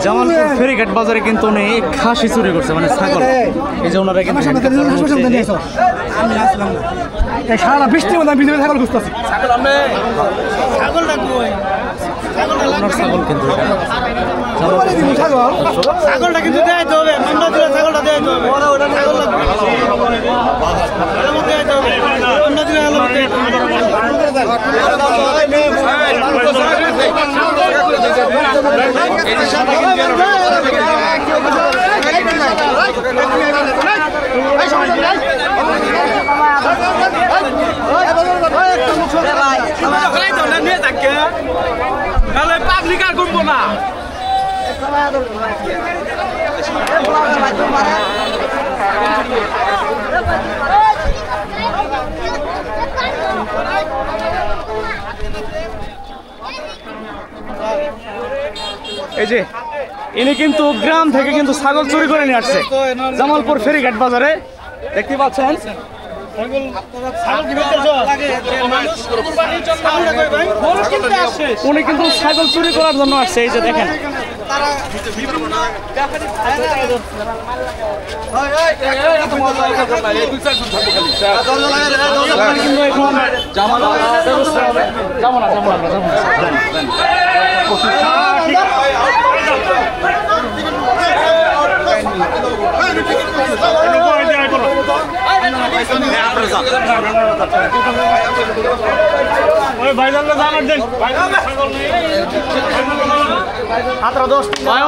জামালপুর ফেরিঘাট বাজারে কিন্তু উনি খাসি চুরি করছে, মানে ছাগল। এই যে ওনারা কিন্তু সারা বৃষ্টির মধ্যে আমি ছাগল খুঁজতেছি। ছাগল কিন্তু ছাগলটা কিন্তু দেখাইতে হবে, ছাগলটা দেখাইতে হবে। পাবলিক আর করবো না। এই যে ইনি কিন্তু গ্রাম থেকে কিন্তু ছাগল চুরি করে নিয়ে আসছে জামালপুর ফেরিঘাট বাজারে, দেখতে পাচ্ছেন। উনি কিন্তু ছাগল চুরি করার জন্য আসছে, এই যে দেখেন।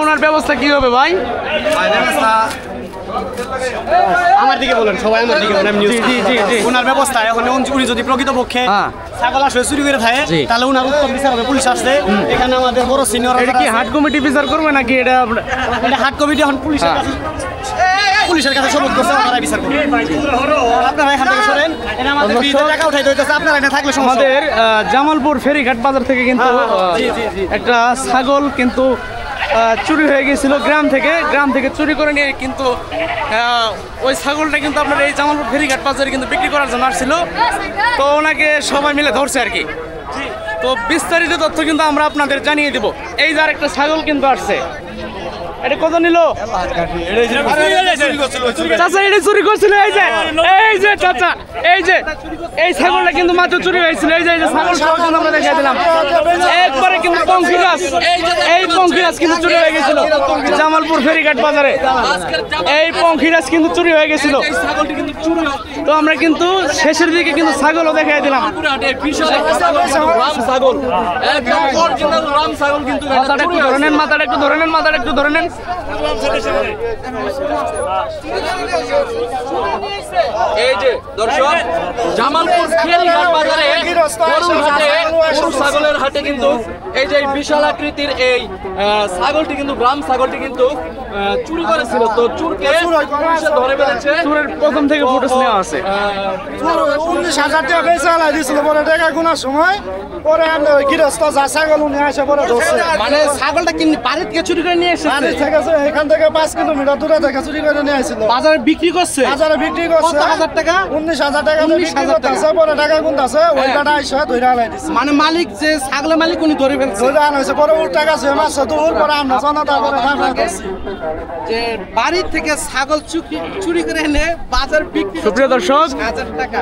ওনার ব্যবস্থা কি হবে ভাই? আমার দিকে বলেন, সবাই আমার দিকে বলেন। ওনার ব্যবস্থা এখন উনি যদি প্রকৃতপক্ষে ছাগল আসলে চুরি করে থাকে তাহলে ওনার উত্তম বিচার হবে। পুলিশ আসছে এখানে, আমাদের বড় সিনিয়র। এটা কি হাট কমিটি বিচার করবে নাকি এটা হাট কমিটি এখন পুলিশের কাছে সবুজ করছে, আপনারা বিচার করবেন। আপনারা এখান থেকে সরেন, আমাদের টাকা উঠাই দিতেছে, আপনারা এখানে থাকলে আমাদের জামালপুর ফেরিঘাট বাজার থেকে কিন্তু একটা ছাগল কিন্তু চুরি হয়ে গেছিল গ্রাম থেকে চুরি করে নিয়ে কিন্তু ওই ছাগলটা কিন্তু আপনার এই জামালপুর ফেরিঘাট বাজারে কিন্তু বিক্রি করার জন্য আসছিল। তো ওনাকে সবাই মিলে ধরছে আর কি। তো বিস্তারিত তথ্য কিন্তু আমরা আপনাদের জানিয়ে দেব। এই যে আরেকটা ছাগল কিন্তু আসছে, এটা কত নিল? চাচা এটা চুরি করছিল, এই যে চাচা, এই ছাগলটা কিন্তু মাত্র চুরি হয়েছিল। এই যে ছাগল আমরা দেখাই দিলাম, একবারে কিন্তু এই পঙ্খিরাজ কিন্তু চুরি হয়ে গেছিল জামালপুর ফেরিঘাট বাজারে। এই পঙ্খিরাজ কিন্তু চুরি হয়ে গেছিল। তো আমরা কিন্তু শেষের দিকে কিন্তু ছাগলও দেখাই দিলাম। মাথাটা একটু ধরে নেন। এই যে দর্শক, জামালপুর ফেরিঘাট বাজারে গরু ছাগলের হাটে কিন্তু এই যে বিশাল আকৃতির এই ছাগলটি কিন্তু গ্রাম ছাগলটি কিন্তু চুরি করেছিল। তো চুরকে ধরে ফেলেছে। চুরের প্রথম থেকে ফুটেজ নেওয়া আছে। 19,000 টাকা বেচা লাই দিছিল, পরে টাকা গোনার সময় পরে আমরা ওই গৃহস্থ যা ছাগল উনি আসে পরে ধরছে। মানে ছাগলটা কি বাড়ি থেকে চুরি করে নিয়ে এসেছে? বাড়ি থেকে এখান থেকে 5 কিলোমিটার দূরে থেকে চুরি করে নিয়ে আসছিল। বাজারে বিক্রি করছে? বাজারে বিক্রি করছে। কত হাজার টাকা? 19,000 টাকা বিক্রি করতেছে, পরে টাকা গুনতাছে, ওই টাকা আইসা ধরে আলাই দিছে। মানে মালিক যে ছাগলের মালিক উনি ধরে ফেলছে, ধরে আনাইছে, পরে ওর টাকা সে মাছ দূর পরে আমরা জনতা পরে ধামা করছি যে বাড়ি থেকে ছাগল চুরি করে এনে বাজার বিক্রি। সুপ্রিয় দর্শক,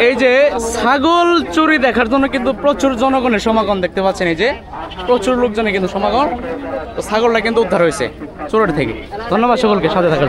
এই যে ছাগল চুরি দেখার জন্য কিন্তু প্রচুর জনগণের সমাগম দেখতে পাচ্ছেন। এই যে প্রচুর লোকজনের কিন্তু সমাগম। তো ছাগলটা কিন্তু উদ্ধার হয়েছে চোরের থেকে। ধন্যবাদ সকলকে সাথে থাকার।